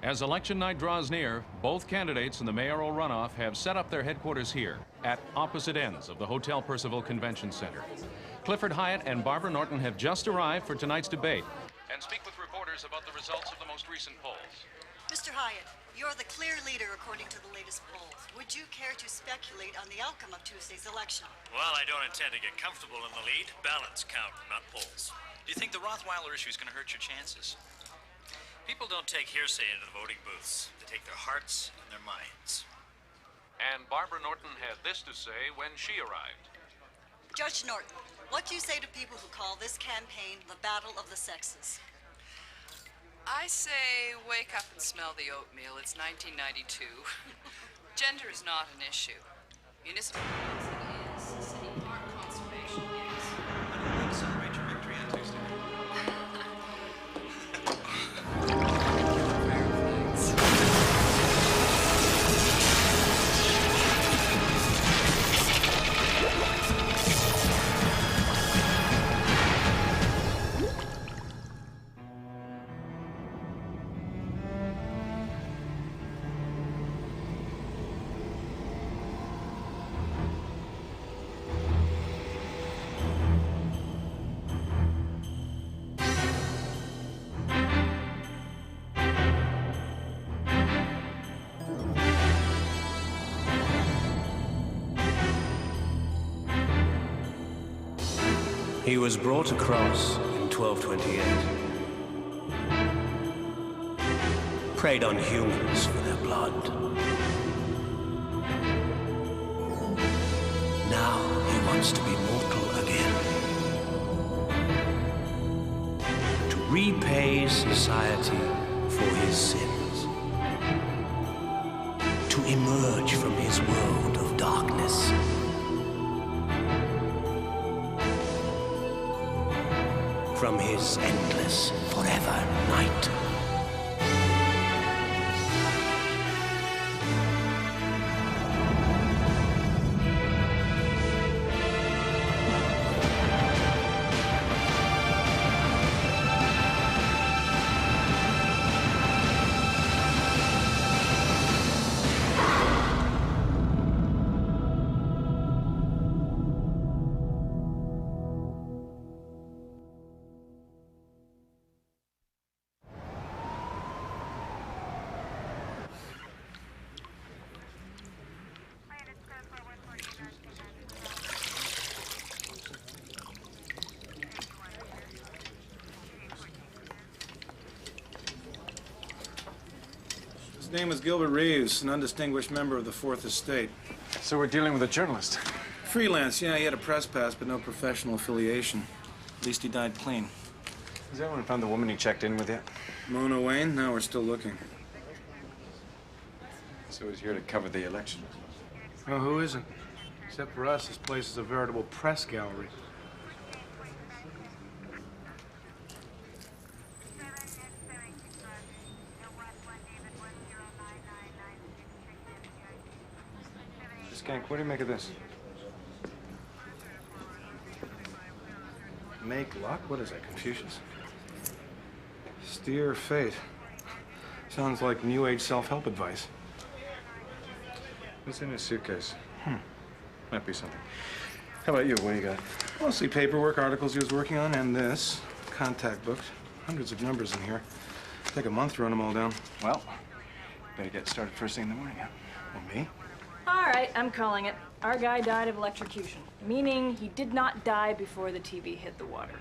As election night draws near, both candidates in the mayoral runoff have set up their headquarters here at opposite ends of the Hotel Percival Convention Center. Clifford Hyatt and Barbara Norton have just arrived for tonight's debate and speak with reporters about the results of the most recent polls. Mr. Hyatt, you're the clear leader according to the latest polls. Would you care to speculate on the outcome of Tuesday's election? Well, I don't intend to get comfortable in the lead. Ballots count, not polls. Do you think the Rothweiler issue is going to hurt your chances? People don't take hearsay into the voting booths. They take their hearts and their minds. And Barbara Norton had this to say when she arrived. Judge Norton, what do you say to people who call this campaign the battle of the sexes? I say wake up and smell the oatmeal. It's 1992. Gender is not an issue. Municipal housing is. City park conservation is. How do you want to celebrate your victory on Tuesday? He was brought across in 1228. Preyed on humans for their blood. Now he wants to be mortal again. To repay society for his sins. To emerge from his world of darkness. From his endless, forever night. His name was Gilbert Reeves, an undistinguished member of the Fourth Estate. So we're dealing with a journalist. Freelance, yeah, he had a press pass, but no professional affiliation. At least he died clean. Has anyone found the woman he checked in with yet? Mona Wayne? No, we're still looking. So he's here to cover the election. Oh, who isn't? Except for us, this place is a veritable press gallery. Skank, what do you make of this? Make luck? What is that, Confucius? Steer fate. Sounds like New Age self-help advice. What's in his suitcase? Might be something. How about you? What do you got? Mostly paperwork, articles he was working on, and this. Contact books. Hundreds of numbers in here. Take a month to run them all down. Well, better get started first thing in the morning, huh? Well, me? All right, I'm calling it. Our guy died of electrocution, meaning he did not die before the TV hit the water.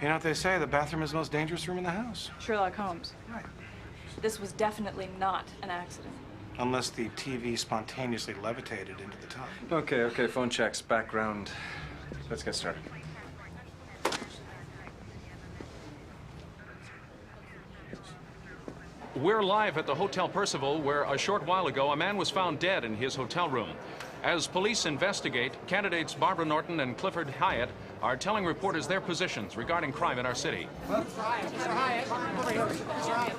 You know what they say? The bathroom is the most dangerous room in the house. Sherlock Holmes. Right. This was definitely not an accident. Unless the TV spontaneously levitated into the tub. Okay, phone checks, background. Let's get started. We're live at the Hotel Percival, where a short while ago a man was found dead in his hotel room. As police investigate, candidates Barbara Norton and Clifford Hyatt are telling reporters their positions regarding crime in our city.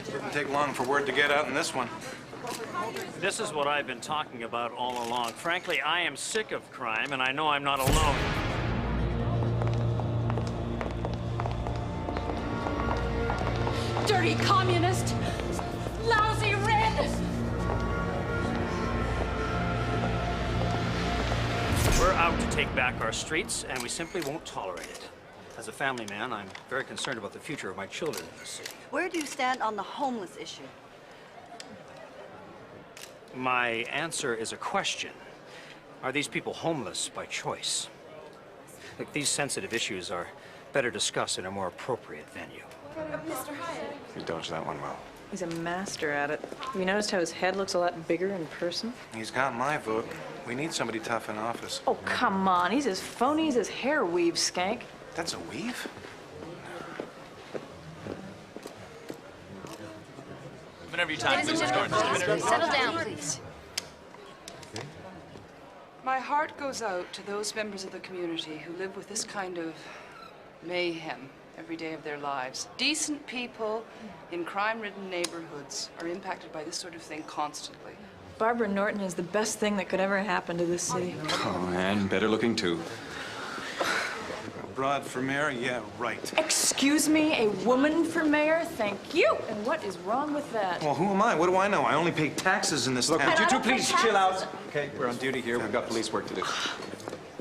Didn't take long for word to get out in this one. This is what I've been talking about all along. Frankly, I am sick of crime, and I know I'm not alone. Dirty communist! Lousy racist! proud to take back our streets, and we simply won't tolerate it. As a family man, I'm very concerned about the future of my children in this city. Where do you stand on the homeless issue? My answer is a question. Are these people homeless by choice? Look, these sensitive issues are better discussed in a more appropriate venue. Mr. Hyatt. You dodged that one well. He's a master at it. Have you noticed how his head looks a lot bigger in person? He's got my vote. We need somebody tough in office. Oh, come on. He's as phony as his hair weaves, Skank. That's a weave? Whenever you time, please, Mr. Gordon. Settle down, please. My heart goes out to those members of the community who live with this kind of mayhem every day of their lives. Decent people in crime-ridden neighborhoods are impacted by this sort of thing constantly. Barbara Norton is the best thing that could ever happen to this city. Oh, and better looking, too. Broad for mayor? Yeah, right. Excuse me, a woman for mayor? Thank you. And what is wrong with that? Well, who am I? What do I know? I only pay taxes in this Look, town. would you two please chill out? Okay, we're on duty here. We've got police work to do.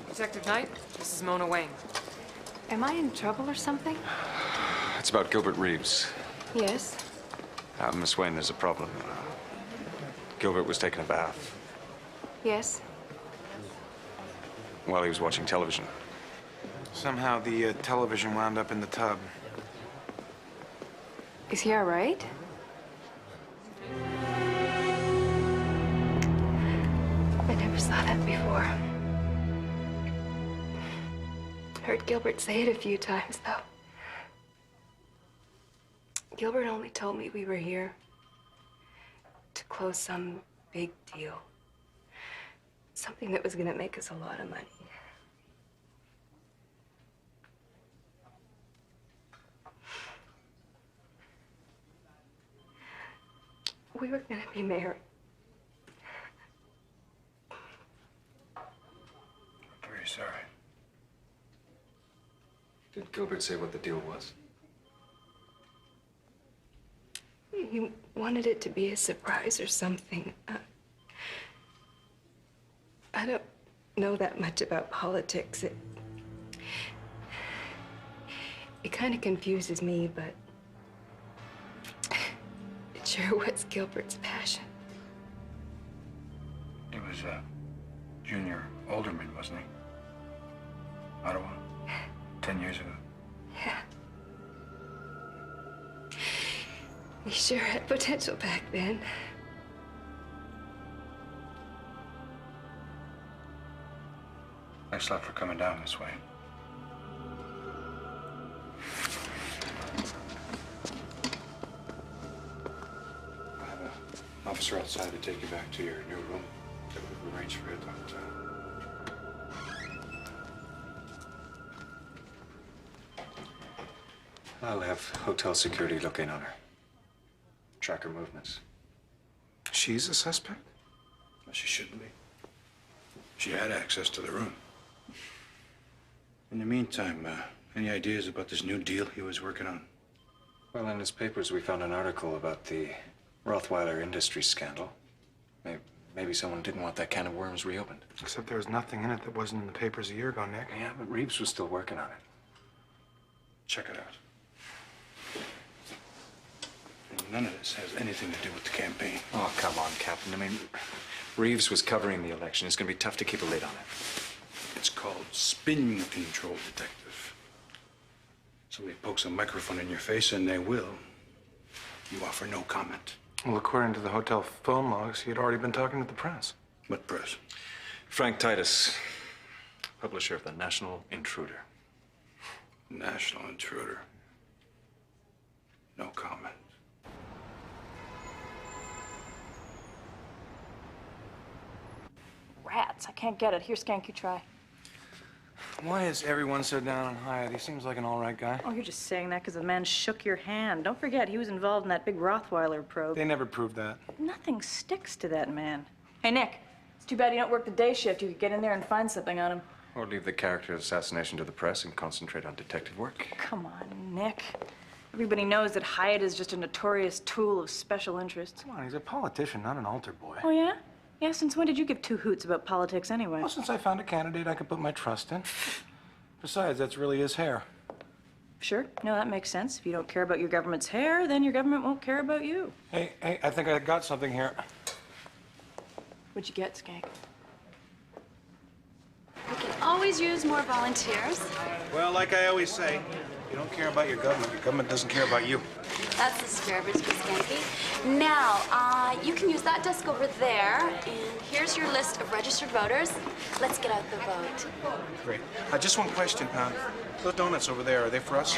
Detective Knight, this is Mona Wayne. Am I in trouble or something? It's about Gilbert Reeves. Yes. Miss Wayne, there's a problem. Gilbert was taking a bath Yes. while he was watching television. Somehow the television wound up in the tub. Is he all right? I never saw that before. Heard Gilbert say it a few times, though. Gilbert only told me we were here to close some big deal. Something that was gonna make us a lot of money. We were gonna be married. Very sorry. Did Gilbert say what the deal was? He wanted it to be a surprise or something. I don't know that much about politics. It kind of confuses me, but it sure was Gilbert's passion. He was a junior alderman, wasn't he? Ottawa, 10 years ago. Yeah. He sure had potential back then. Thanks a lot for coming down this way. I have an officer outside to take you back to your new room that we've arranged for you at the hotel. I'll have hotel security look in on her. Track her movements. She's a suspect? Well, she shouldn't be. She had access to the room. In the meantime, any ideas about this new deal he was working on? Well, in his papers, we found an article about the Rothweiler Industries scandal. Maybe someone didn't want that can of worms reopened. Except there was nothing in it that wasn't in the papers a year ago, Nick. Yeah, but Reeves was still working on it. Check it out. None of this has anything to do with the campaign. Oh, come on, Captain. I mean, Reeves was covering the election. It's going to be tough to keep a lid on it. It's called spin control, detective. Somebody pokes a microphone in your face, and they will. You offer no comment. Well, according to the hotel phone logs, he had already been talking to the press. What press? Frank Titus, publisher of the National Intruder. National Intruder. No comment. Rats. I can't get it. Here, Skank, you try. Why is everyone so down on Hyatt? He seems like an all right guy. Oh, you're just saying that because the man shook your hand. Don't forget, he was involved in that big Rothweiler probe. They never proved that. Nothing sticks to that man. Hey, Nick, it's too bad you don't work the day shift. You could get in there and find something on him. Or leave the character assassination to the press and concentrate on detective work. Come on, Nick. Everybody knows that Hyatt is just a notorious tool of special interests. Come on, he's a politician, not an altar boy. Oh, yeah? Yeah, since when did you give two hoots about politics anyway? Well, since I found a candidate I could put my trust in. Besides, that's really his hair. Sure. No, that makes sense. If you don't care about your government's hair, then your government won't care about you. Hey, I think I got something here. What'd you get, Skank? We can always use more volunteers. Well, like I always say, if you don't care about your government doesn't care about you. That's the spirit, Miss Skanky. Now, you can use that desk over there, and here's your list of registered voters. Let's get out the vote. Great. Just one question. Those donuts over there, are they for us?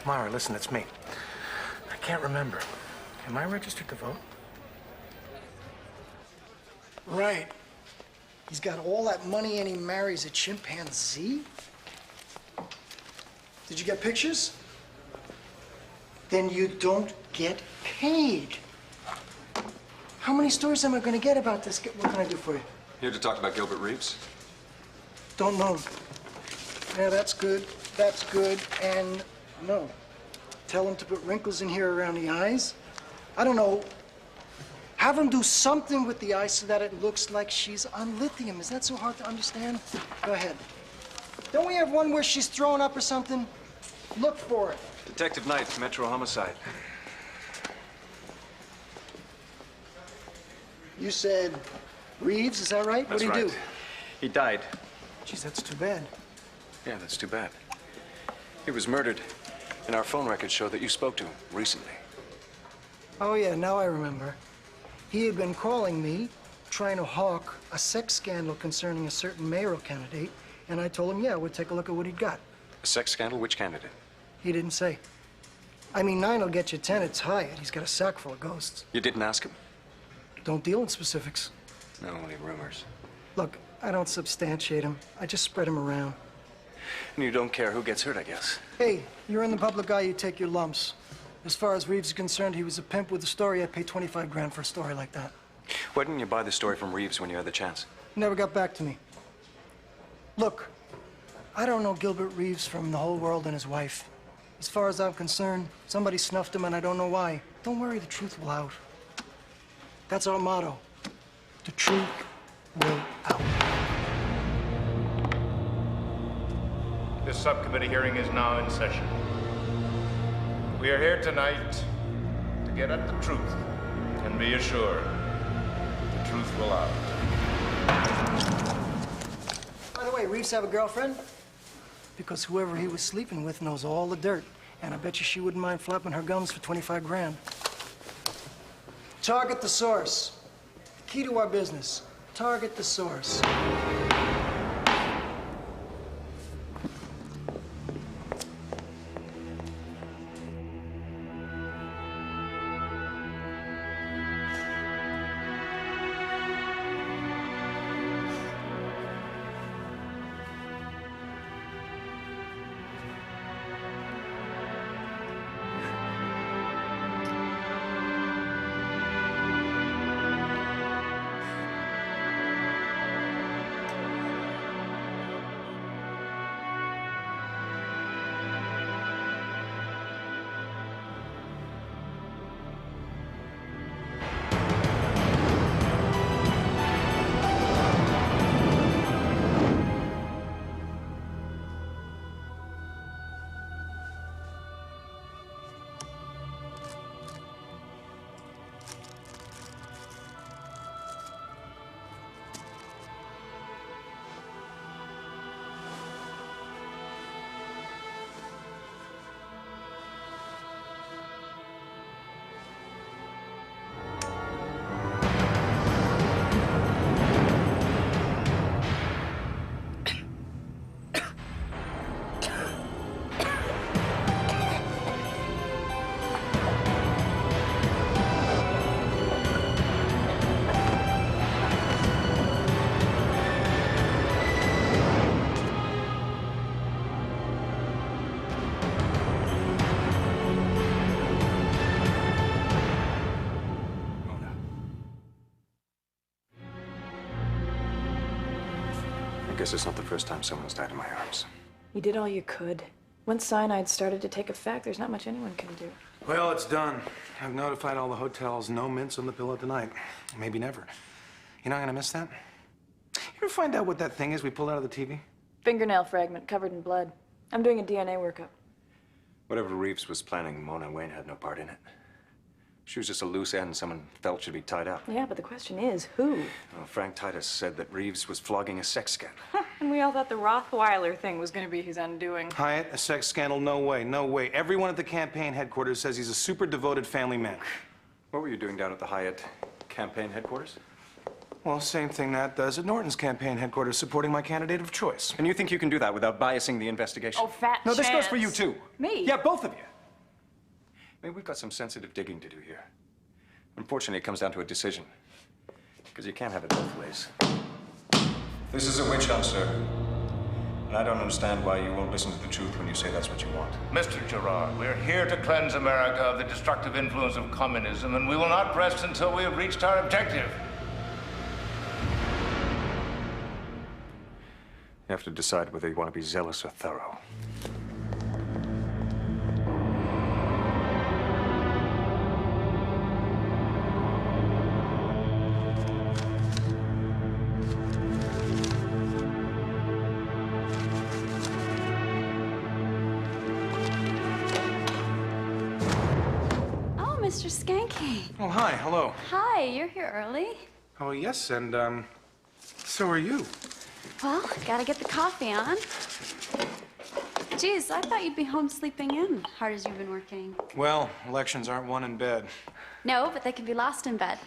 Mara, listen, it's me. I can't remember. Am I registered to vote? Right. He's got all that money and he marries a chimpanzee? Did you get pictures? Then you don't get paid. How many stories am I going to get about this? What can I do for you? Here to talk about Gilbert Reeves? Don't know. Yeah, that's good. That's good. And no. Tell him to put wrinkles in here around the eyes. I don't know. Have him do something with the eyes so that it looks like she's on lithium. Is that so hard to understand? Go ahead. Don't we have one where she's thrown up or something? Look for it. Detective Knight, Metro Homicide. You said Reeves, is that right? That's What'd he right. do? He died. Geez, that's too bad. Yeah, that's too bad. He was murdered, and our phone records show that you spoke to him recently. Oh, yeah, now I remember. He had been calling me, trying to hawk a sex scandal concerning a certain mayoral candidate, and I told him, yeah, we'll take a look at what he'd got. A sex scandal? Which candidate? He didn't say. I mean, 9 will get you 10. It's Hyatt. He's got a sack full of ghosts. You didn't ask him? Don't deal in specifics. No, only rumors. Look, I don't substantiate him. I just spread him around. And you don't care who gets hurt, I guess. Hey, you're in the public eye, you take your lumps. As far as Reeves is concerned, he was a pimp with a story. I paid 25 grand for a story like that. Why didn't you buy the story from Reeves when you had the chance? Never got back to me. Look, I don't know Gilbert Reeves from the whole world and his wife. As far as I'm concerned, somebody snuffed him and I don't know why. Don't worry, the truth will out. That's our motto. The truth will out. This subcommittee hearing is now in session. We are here tonight to get at the truth and be assured the truth will out. By the way, Reeves have a girlfriend? Because whoever he was sleeping with knows all the dirt. And I bet you she wouldn't mind flapping her gums for 25 grand. Target the source. Key to our business. Target the source. guess it's not the first time someone's died in my arms. You did all you could. Once cyanide started to take effect, there's not much anyone can do. Well, it's done. I've notified all the hotels. No mints on the pillow tonight. Maybe never. You know, I'm gonna miss that. You ever find out what that thing is we pulled out of the TV? Fingernail fragment covered in blood. I'm doing a DNA workup. Whatever Reeves was planning, Mona Wayne had no part in it. She was just a loose end someone felt should be tied up. Yeah, but the question is, who? Well, Frank Titus said that Reeves was flogging a sex scandal. And we all thought the Rothweiler thing was gonna be his undoing. Hyatt, a sex scandal? No way, no way. Everyone at the campaign headquarters says he's a super devoted family man. What were you doing down at the Hyatt campaign headquarters? Well, same thing Nat does at Norton's campaign headquarters, supporting my candidate of choice. And you think you can do that without biasing the investigation? Oh, fat No, this chance. goes for you, too. Me? Yeah, both of you. I mean, we've got some sensitive digging to do here. Unfortunately, it comes down to a decision. Because you can't have it both ways. This is a witch hunt, sir. And I don't understand why you won't listen to the truth when you say that's what you want. Mr. Gerard, we're here to cleanse America of the destructive influence of communism, and we will not rest until we have reached our objective. You have to decide whether you want to be zealous or thorough. Oh, Mr. Skanky. Oh, hi, hello. Hi, you're here early. Oh, yes, and, so are you. Well, gotta get the coffee on. Geez, I thought you'd be home sleeping in, hard as you've been working. Well, elections aren't won in bed. No, but they can be lost in bed.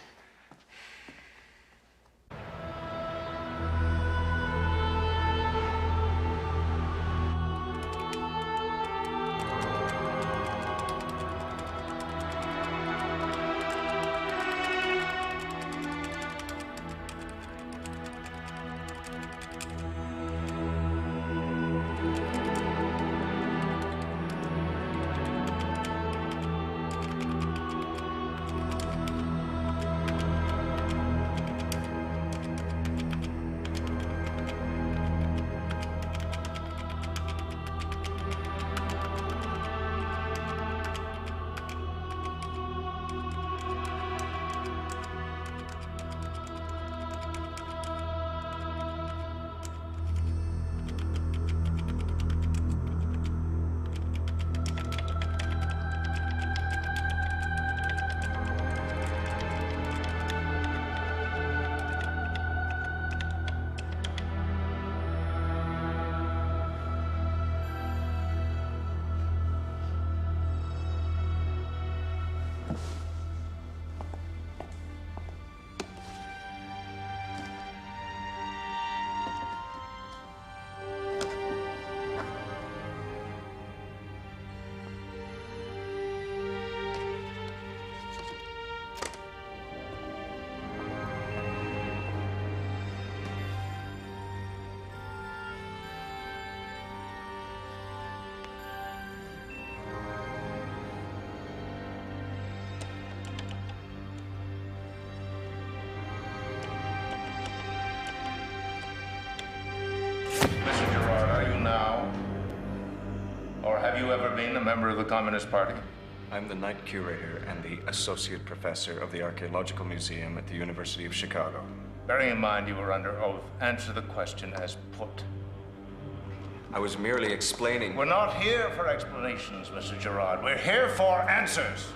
Mr. Gerard, are you now? Or have you ever been a member of the Communist Party? I'm the night curator and the associate professor of the Archaeological Museum at the University of Chicago. Bearing in mind you were under oath, answer the question as put. I was merely explaining. We're not here for explanations, Mr. Gerard. We're here for answers.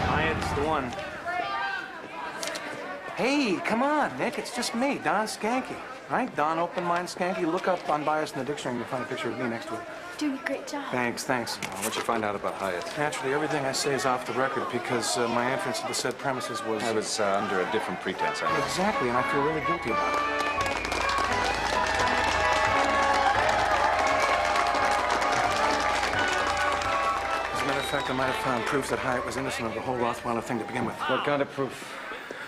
Hyatt's the one. Hey, come on, Nick. It's just me, Don Skanky. Right? Don Open Mind Skanky. Look up Unbiased in the dictionary and you'll find a picture of me next to it. Doing a great job. Thanks, thanks. What'd you find out about Hyatt? Naturally, everything I say is off the record because my entrance to the said premises was... I was under a different pretense, I know. Exactly, and I feel really guilty about it. As a matter of fact, I might have found proof that Hyatt was innocent of the whole Rothweiler thing to begin with. What kind of proof?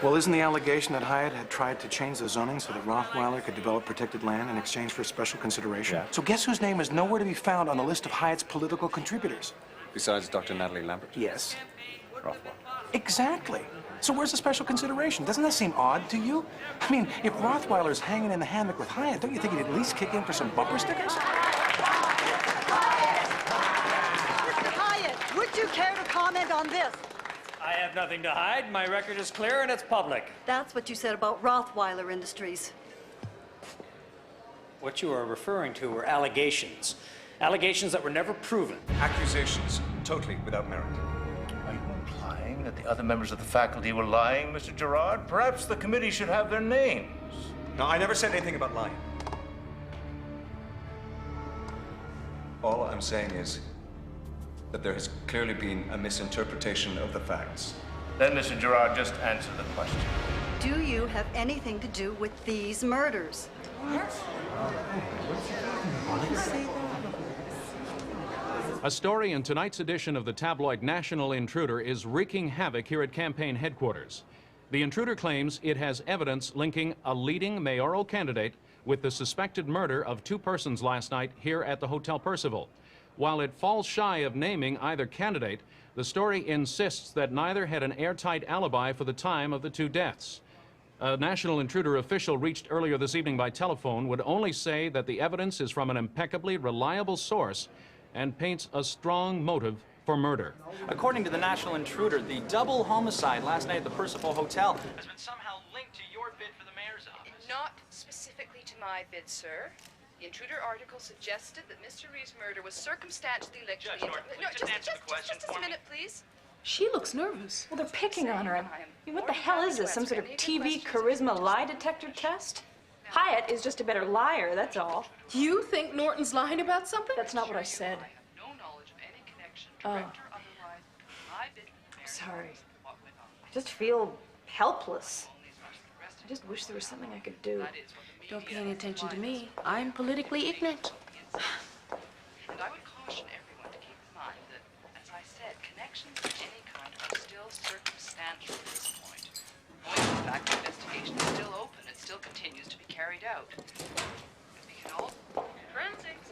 Well, isn't the allegation that Hyatt had tried to change the zoning so that Rothweiler could develop protected land in exchange for special consideration? Yeah. So guess whose name is nowhere to be found on the list of Hyatt's political contributors? Besides Dr. Natalie Lambert? Yes. Rothweiler. Exactly. So where's the special consideration? Doesn't that seem odd to you? I mean, if Rothweiler's hanging in the hammock with Hyatt, don't you think he'd at least kick in for some bumper stickers? Mr. Hyatt, would you care to comment on this? I have nothing to hide. My record is clear and it's public. That's what you said about Rothweiler Industries. What you are referring to were allegations. Allegations that were never proven. Accusations totally without merit. Are you implying that the other members of the faculty were lying, Mr. Gerard? Perhaps the committee should have their names. No, I never said anything about lying. All I'm saying is that there has clearly been a misinterpretation of the facts. Then, Mr. Gerard, just answer the question. Do you have anything to do with these murders? A story in tonight's edition of the tabloid National Intruder is wreaking havoc here at campaign headquarters. The Intruder claims it has evidence linking a leading mayoral candidate with the suspected murder of 2 persons last night here at the Hotel Percival. While it falls shy of naming either candidate, the story insists that neither had an airtight alibi for the time of the 2 deaths. A National Intruder official reached earlier this evening by telephone would only say that the evidence is from an impeccably reliable source and paints a strong motive for murder. According to the National Intruder, the double homicide last night at the Percival Hotel has been somehow linked to your bid for the mayor's office. Not specifically to my bid, sir. The Intruder article suggested that Mr. Reeves' murder was circumstantially linked to the... Norton, just answer the question just a minute, please. She looks nervous. Well, they're picking on her. I mean, what the hell is this? Some sort of TV charisma lie detector test? Hyatt is just a better liar, that's all. You think Norton's lying about something? That's not what I said. No knowledge of any connection, Oh. direct or otherwise, with my bid for the mayor's Sorry. office and what went on. I just feel helpless. I just wish there was something I could do. Don't pay any attention to me. I'm politically ignorant. And I would caution everyone to keep in mind that, as I said, connections of any kind are still circumstantial at this point. Owing to the fact the investigation is still open, it still continues to be carried out. We can all... Forensics!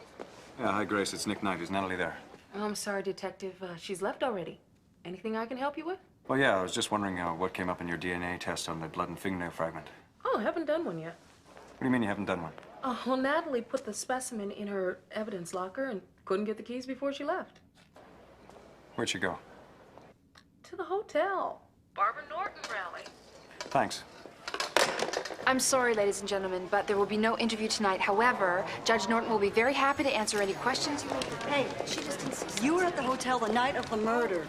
Yeah, hi, Grace. It's Nick Knight. Is Natalie there? Oh, I'm sorry, Detective. She's left already. Anything I can help you with? Well, yeah, I was just wondering what came up in your DNA test on the blood and fingernail fragment. Oh, I haven't done one yet. What do you mean you haven't done one? Oh, well, Natalie put the specimen in her evidence locker and couldn't get the keys before she left. Where'd she go? To the hotel. Barbara Norton rally. Thanks. I'm sorry, ladies and gentlemen, but there will be no interview tonight. However, Judge Norton will be very happy to answer any questions you may have. Hey, she just insists. You were at the hotel the night of the murder.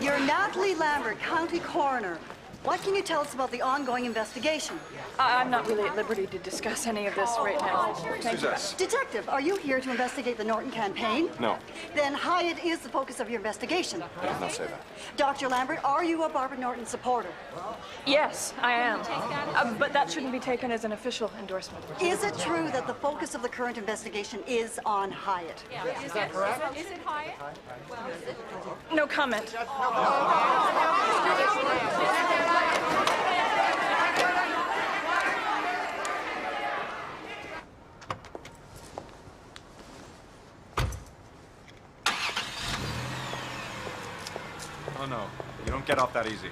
You're Natalie Lambert, county coroner. What can you tell us about the ongoing investigation? I'm not really at liberty to discuss any of this right now. Thank you. Detective, are you here to investigate the Norton campaign? No. Then Hyatt is the focus of your investigation. I did not say that. Dr. Lambert, are you a Barbara Norton supporter? Yes, I am. But that shouldn't be taken as an official endorsement. Is it true that the focus of the current investigation is on Hyatt? Is that correct? Is it Hyatt? No comment. Oh, no. You don't get off that easy.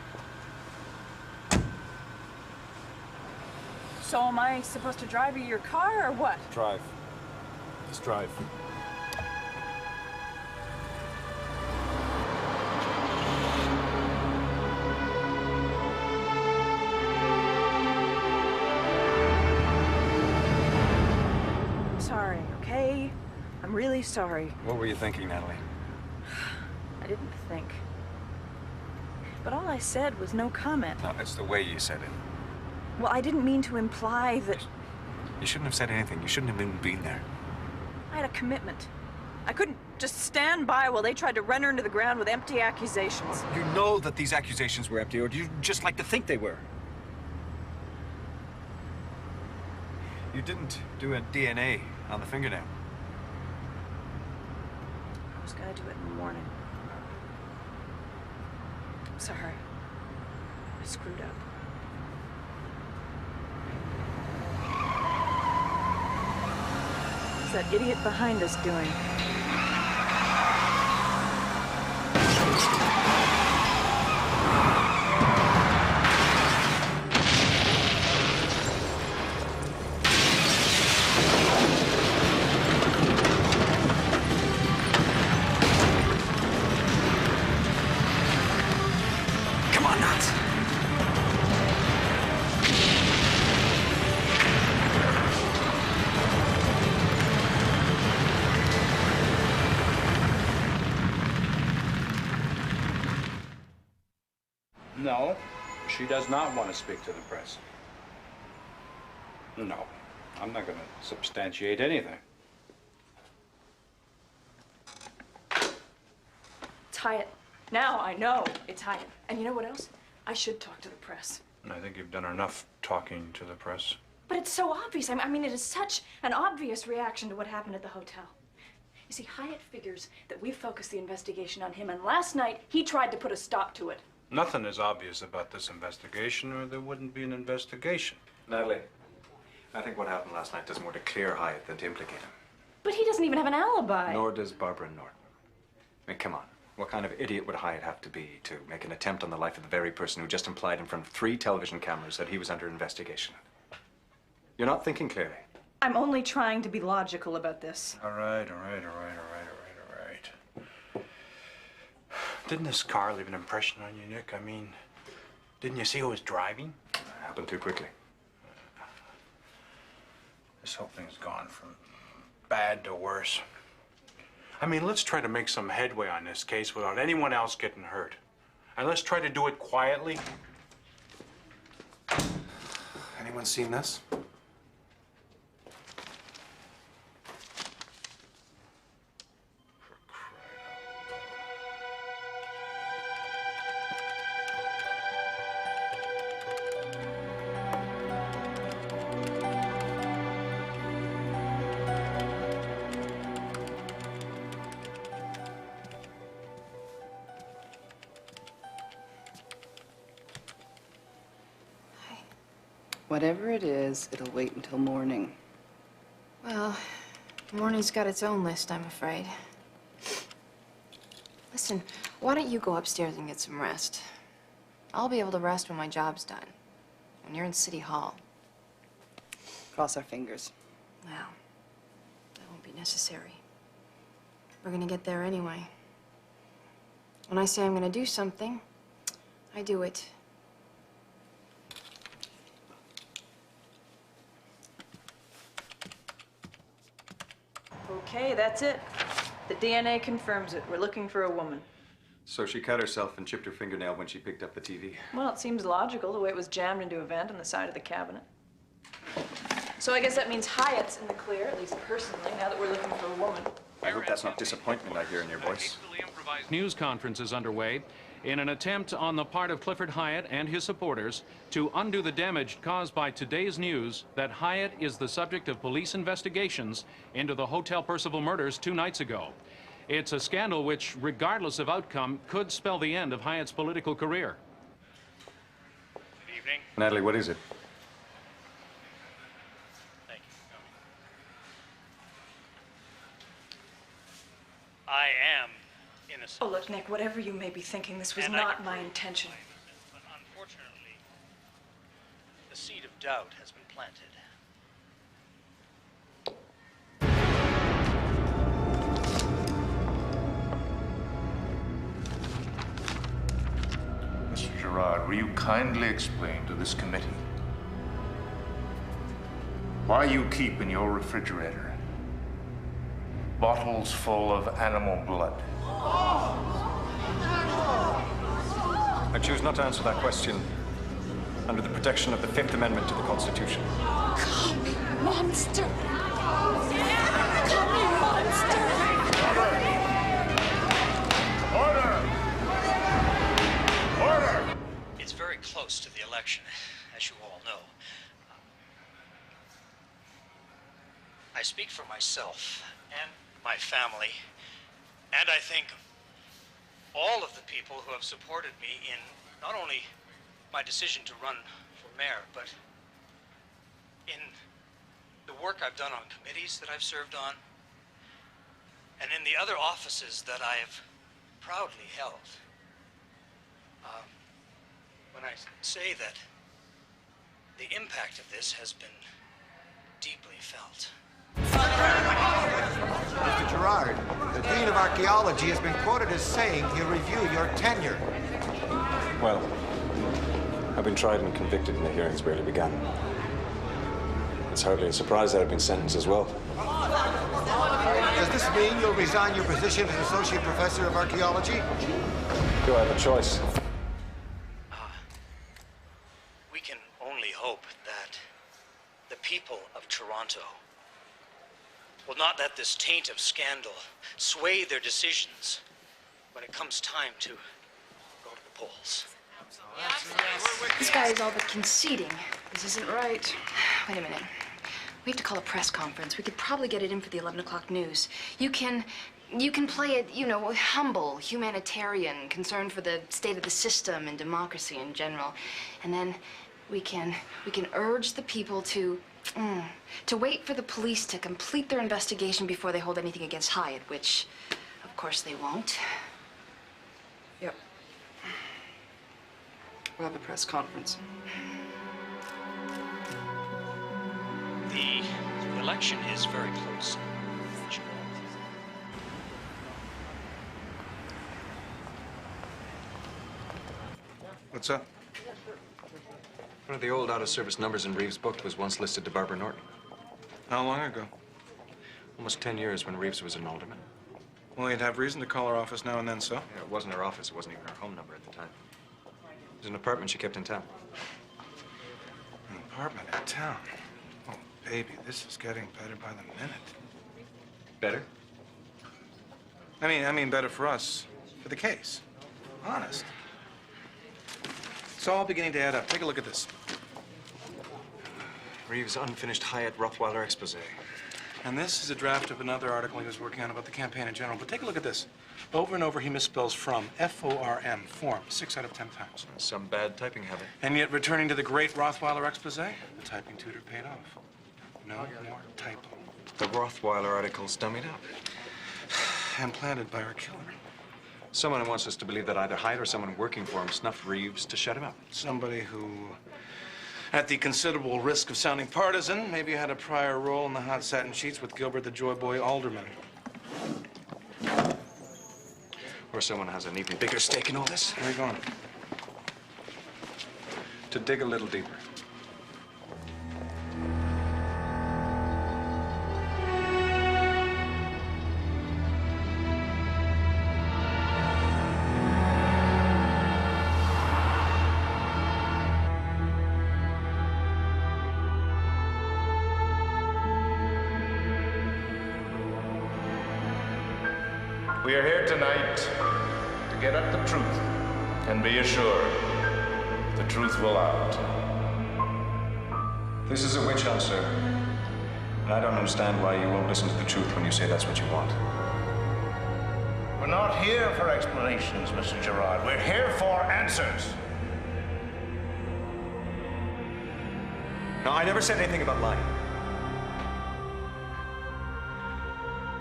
So am I supposed to drive you your car or what? Drive. Just drive. Sorry, okay? I'm really sorry. What were you thinking, Natalie? I didn't think. But all I said was no comment. No, it's the way you said it. Well, I didn't mean to imply that You shouldn't have said anything. You shouldn't have even been there. I had a commitment. I couldn't just stand by while they tried to run her into the ground with empty accusations. You know that these accusations were empty, or do you just like to think they were? You didn't do a DNA on the fingernail. I was gonna do it in the morning. Sorry. I screwed up. What's that idiot behind us doing? on, nuts. No, she does not want to speak to the press. No, I'm not going to substantiate anything. It's Hyatt. Now I know it's Hyatt. And you know what else? I should talk to the press. I think you've done enough talking to the press. But it's so obvious. I mean, it is such an obvious reaction to what happened at the hotel. You see, Hyatt figures that we've focused the investigation on him, and last night he tried to put a stop to it. Nothing is obvious about this investigation, or there wouldn't be an investigation. Natalie, I think what happened last night does more to clear Hyatt than to implicate him. But he doesn't even have an alibi. Nor does Barbara Norton. I mean, come on. What kind of idiot would Hyatt have to be to make an attempt on the life of the very person who just implied in front of 3 television cameras that he was under investigation? You're not thinking clearly. I'm only trying to be logical about this. All right. Didn't this car leave an impression on you, Nick? I mean, didn't you see who was driving? It happened too quickly. This whole thing's gone from bad to worse. I mean, let's try to make some headway on this case without anyone else getting hurt. And let's try to do it quietly. Anyone seen this? Whatever it is, it'll wait until morning. Well, morning's got its own list, I'm afraid. Listen, why don't you go upstairs and get some rest? I'll be able to rest when my job's done. When you're in City Hall. Cross our fingers. Well, that won't be necessary. We're gonna get there anyway. When I say I'm gonna do something, I do it. Okay, that's it. The DNA confirms it. We're looking for a woman. So she cut herself and chipped her fingernail when she picked up the TV. Well, it seems logical, the way it was jammed into a vent on the side of the cabinet. So I guess that means Hyatt's in the clear, at least personally, now that we're looking for a woman. I hope that's not disappointment I hear in your voice. News conference is underway in an attempt on the part of Clifford Hyatt and his supporters to undo the damage caused by today's news that Hyatt is the subject of police investigations into the Hotel Percival murders 2 nights ago. It's a scandal which, regardless of outcome, could spell the end of Hyatt's political career. Good evening. Natalie, what is it? Thank you for coming. I am innocent. Oh, look, Nick, whatever you may be thinking, this was not my intention. But unfortunately, the seed of doubt has been planted. Mr. Gerard, will you kindly explain to this committee why you keep in your refrigerator bottles full of animal blood? I choose not to answer that question under the protection of the 5th Amendment to the Constitution. Call me monster. Call me monster. Order! It's very close to the election, as you all know. I speak for myself and my family, and I think all of the people who have supported me in not only my decision to run for mayor, but in the work I've done on committees that I've served on, and in the other offices that I have proudly held. When I say that the impact of this has been deeply felt. Mr. Gerard, the Dean of Archaeology has been quoted as saying he'll review your tenure. Well, I've been tried and convicted and the hearing's barely begun. It's hardly a surprise that I've been sentenced as well. Does this mean you'll resign your position as Associate Professor of Archaeology? Do I have a choice? We can only hope that the people of Toronto will not let this taint of scandal sway their decisions when it comes time to go to the polls. This guy is all but conceding. This isn't right. Wait a minute. We have to call a press conference. We could probably get it in for the 11 o'clock news. You can play it, you know, humble, humanitarian, concerned for the state of the system and democracy in general. And then we can urge the people to wait for the police to complete their investigation before they hold anything against Hyatt, which, of course, they won't. Yep. We'll have a press conference. The election is very close. What's up? One of the old out-of-service numbers in Reeves' book was once listed to Barbara Norton. How long ago? Almost 10 years when Reeves was an alderman. Well, you'd have reason to call her office now and then, so? Yeah, it wasn't her office. It wasn't even her home number at the time. It was an apartment she kept in town. An apartment in town? Oh, baby, this is getting better by the minute. Better? I mean better for us, for the case. Honest. It's all beginning to add up. Take a look at this. Reeves' unfinished Hyatt Rothweiler expose. And this is a draft of another article he was working on about the campaign in general. But take a look at this. Over and over, he misspells from, F-O-R-M, form, 6 out of 10 times. Some bad typing habit. And yet, returning to the great Rothweiler expose, the typing tutor paid off. No more typo. The Rothweiler article's dummied up. And planted by our killer. Someone wants us to believe that either Hyatt or someone working for him snuffed Reeves to shut him up. Somebody who, at the considerable risk of sounding partisan, maybe had a prior role in the hot satin sheets with Gilbert the Joy Boy alderman. Or someone has an even bigger stake in all this. Where are you going? To dig a little deeper. We are here tonight to get at the truth and be assured the truth will out. This is a witch hunt, sir. And I don't understand why you won't listen to the truth when you say that's what you want. We're not here for explanations, Mr. Gerard. We're here for answers. No, I never said anything about lying.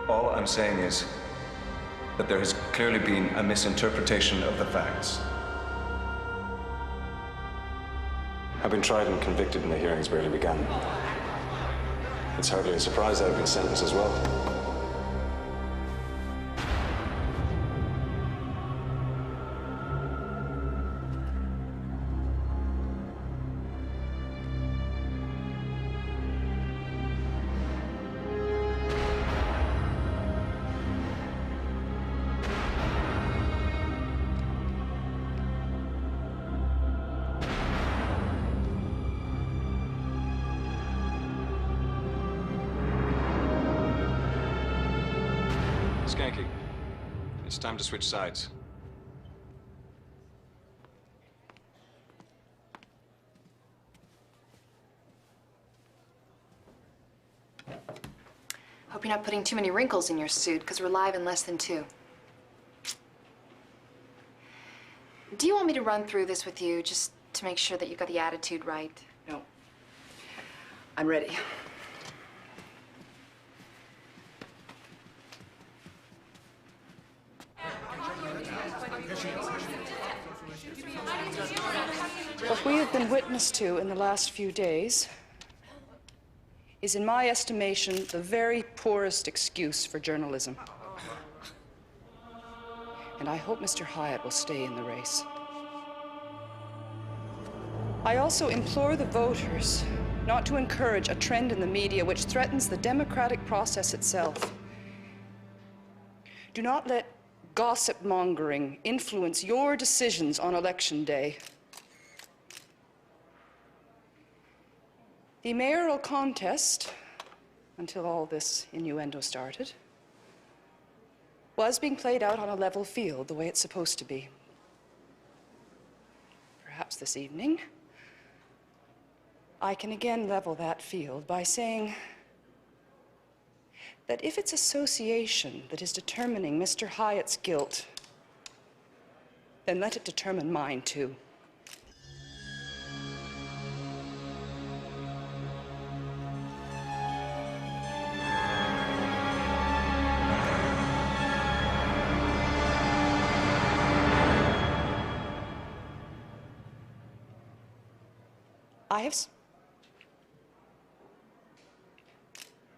All I'm saying is that there has clearly been a misinterpretation of the facts. I've been tried and convicted and the hearing's barely begun. It's hardly a surprise that I've been sentenced as well. Skanky, it's time to switch sides. Hope you're not putting too many wrinkles in your suit, because we're live in less than 2. Do you want me to run through this with you, just to make sure that you've got the attitude right? No. I'm ready. What we have been witness to in the last few days is, in my estimation, the very poorest excuse for journalism. And I hope Mr. Hyatt will stay in the race. I also implore the voters not to encourage a trend in the media which threatens the democratic process itself. Do not let gossip mongering influence your decisions on Election Day. The mayoral contest, until all this innuendo started, was being played out on a level field the way it's supposed to be. Perhaps this evening, I can again level that field by saying that if it's association that is determining Mr. Hyatt's guilt, then let it determine mine too.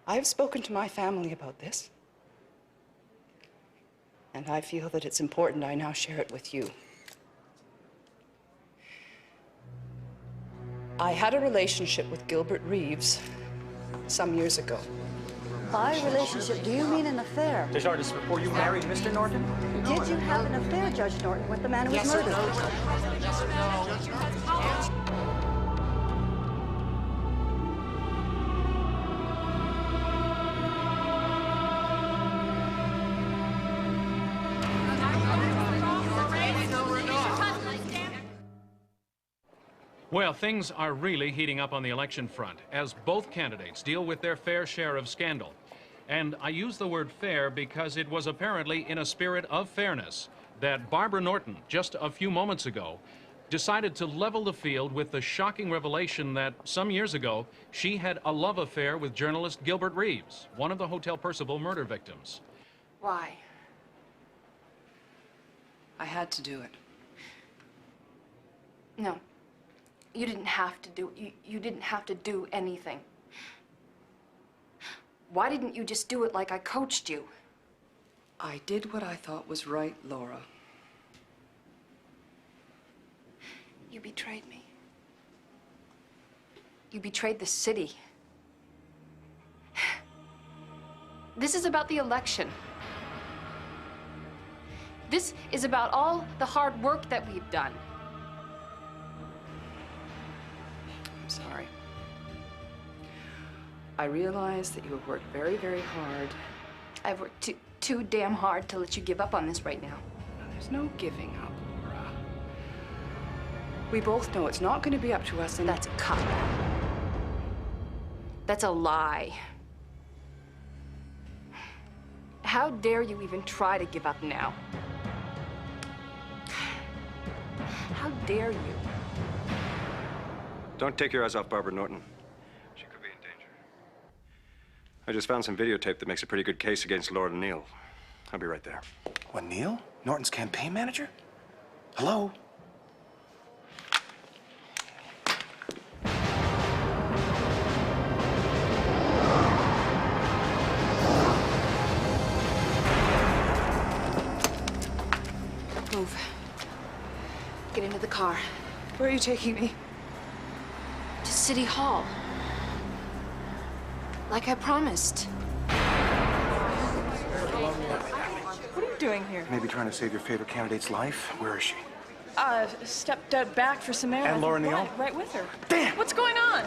I have spoken to my family about this, and I feel that it's important I now share it with you. I had a relationship with Gilbert Reeves some years ago. By relationship, do you mean an affair? Desjardins, before you married Mr. Norton? Did you have an affair, Judge Norton, with the man who was murdered? Well, things are really heating up on the election front as both candidates deal with their fair share of scandal. And I use the word fair because it was apparently in a spirit of fairness that Barbara Norton, just a few moments ago, decided to level the field with the shocking revelation that some years ago she had a love affair with journalist Gilbert Reeves, one of the Hotel Percival murder victims. Why? I had to do it. No. You didn't have to do it. You didn't have to do anything. Why didn't you just do it like I coached you? I did what I thought was right, Laura. You betrayed me. You betrayed the city. This is about the election. This is about all the hard work that we've done. I'm sorry. I realize that you have worked very, very hard. I've worked too damn hard to let you give up on this right now. There's no giving up, Laura. We both know it's not going to be up to us, and that's a cop. That's a lie. How dare you even try to give up now? How dare you? Don't take your eyes off Barbara Norton. She could be in danger. I just found some videotape that makes a pretty good case against Laura Neal. I'll be right there. What, Neal? Norton's campaign manager? Hello? Move. Get into the car. Where are you taking me? To City Hall. Like I promised. What are you doing here? Maybe trying to save your favorite candidate's life? Where is she? Stepped out back for some air. And Laura Neal? Right with her. Damn! What's going on?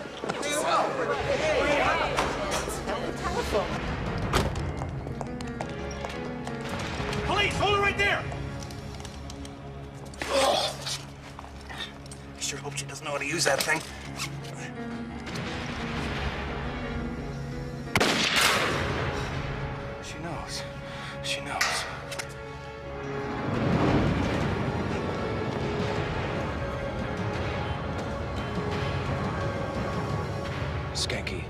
Police, hold her right there! I sure hope she doesn't know how to use that thing. She knows. She knows. Skanky.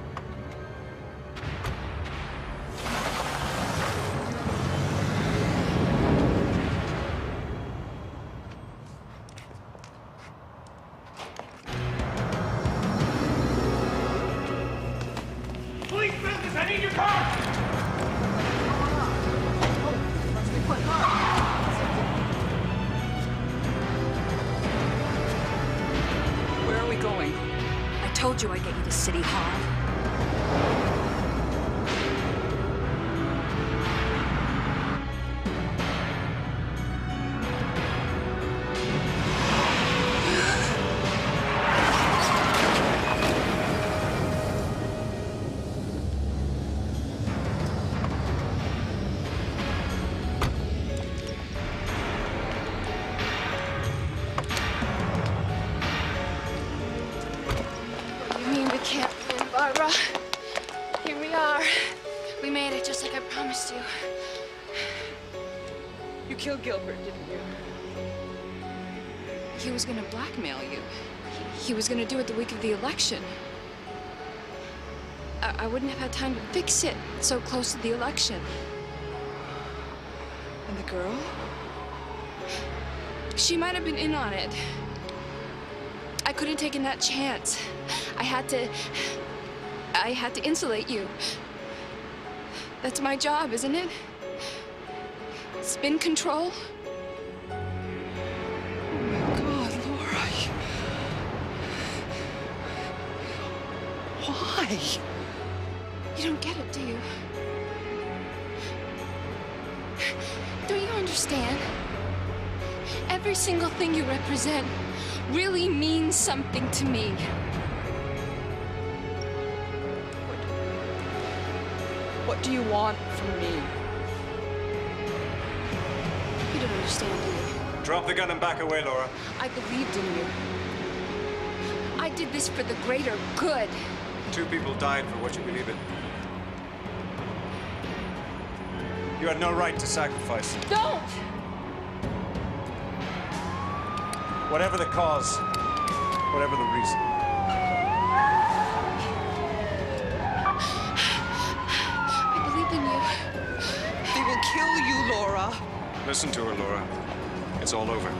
Police business, I need your car! Where are we going? I told you I'd get you to City Hall. Barbara, here we are. We made it just like I promised you. You killed Gilbert, didn't you? He was gonna blackmail you. He was gonna do it the week of the election. I wouldn't have had time to fix it so close to the election. And the girl? She might have been in on it. I couldn't have taken that chance. I had to insulate you. That's my job, isn't it? Spin control. Oh my God, Laura. Why? You don't get it, do you? Don't you understand? Every single thing you represent really means something to me. What do you want from me? You don't understand, do you? Drop the gun and back away, Laura. I believed in you. I did this for the greater good. 2 people died for what you believe in. You had no right to sacrifice. Don't! Whatever the cause, whatever the reason. I believed in you. They will kill you, Laura. Listen to her, Laura. It's all over.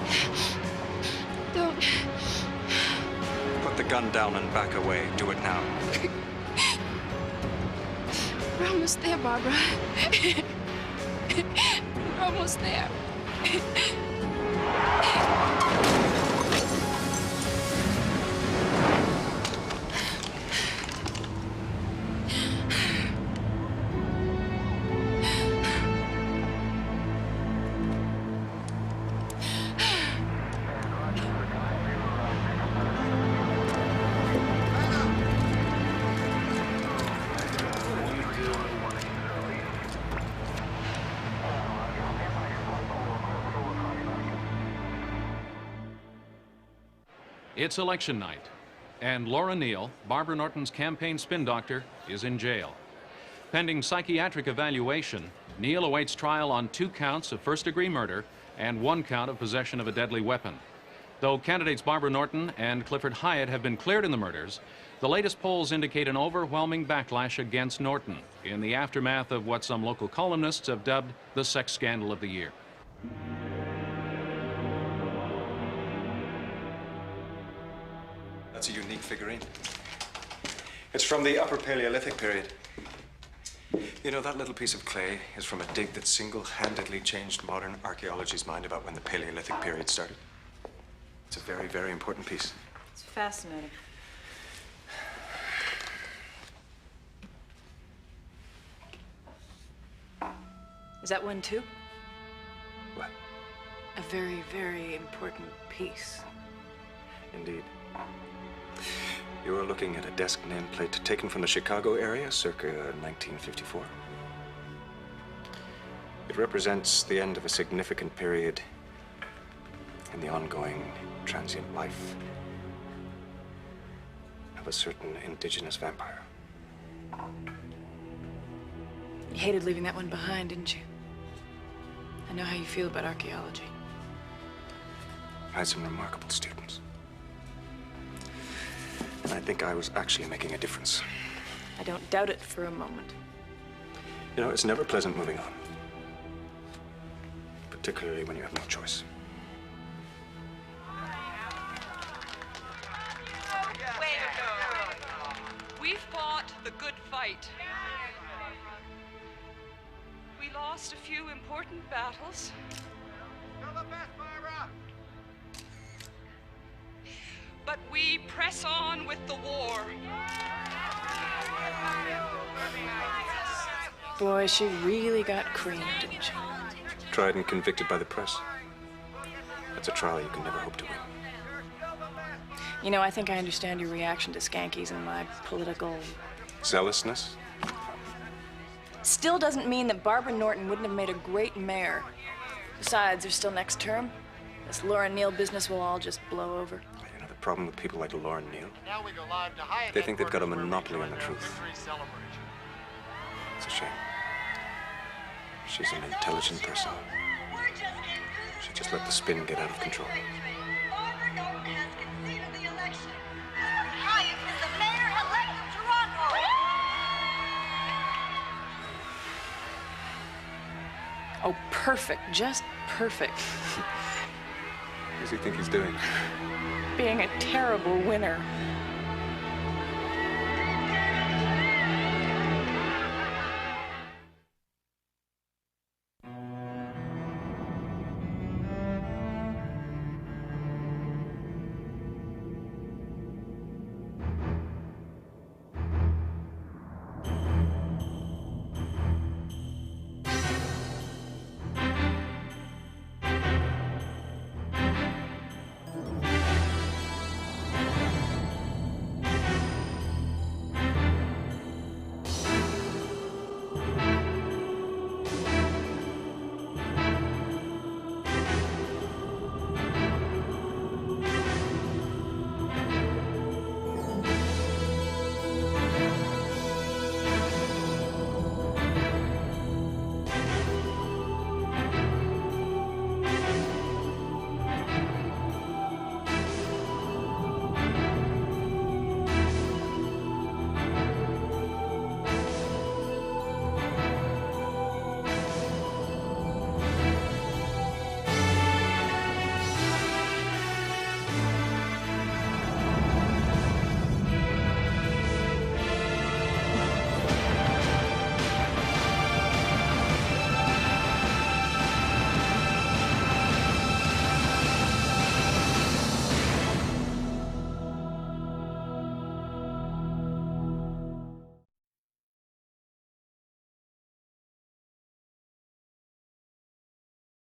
Don't. Put the gun down and back away. Do it now. We're almost there, Barbara. We're almost there. It's election night, and Laura Neal, Barbara Norton's campaign spin doctor, is in jail. Pending psychiatric evaluation, Neal awaits trial on 2 counts of first-degree murder and 1 count of possession of a deadly weapon. Though candidates Barbara Norton and Clifford Hyatt have been cleared in the murders, the latest polls indicate an overwhelming backlash against Norton in the aftermath of what some local columnists have dubbed the sex scandal of the year. That's a unique figurine. It's from the Upper Paleolithic period. You know, that little piece of clay is from a dig that single-handedly changed modern archaeology's mind about when the Paleolithic period started. It's a very, very important piece. It's fascinating. Is that one too? What? A very, very important piece. Indeed. You are looking at a desk nameplate taken from the Chicago area circa 1954. It represents the end of a significant period in the ongoing transient life of a certain indigenous vampire. You hated leaving that one behind, didn't you? I know how you feel about archaeology. I had some remarkable students. And I think I was actually making a difference. I don't doubt it for a moment. You know, it's never pleasant moving on. Particularly when you have no choice. We've fought the good fight. We lost a few important battles. But we press on with the war. Boy, she really got creamed, didn't she? Tried and convicted by the press. That's a trial you can never hope to win. You know, I think I understand your reaction to Skankies and my political... Zealousness? Still doesn't mean that Barbara Norton wouldn't have made a great mayor. Besides, there's still next term. This Laura Neal business will all just blow over. You know the problem with people like Lauren Neal? They think they've got a monopoly on the truth. It's a shame. She's an intelligent person. She just let the spin get out of control. Barbara Norton has conceded the election. Clifford Hyatt is the mayor-elect of Toronto. Oh, perfect. Just perfect. What does he think he's doing? Being a terrible winner.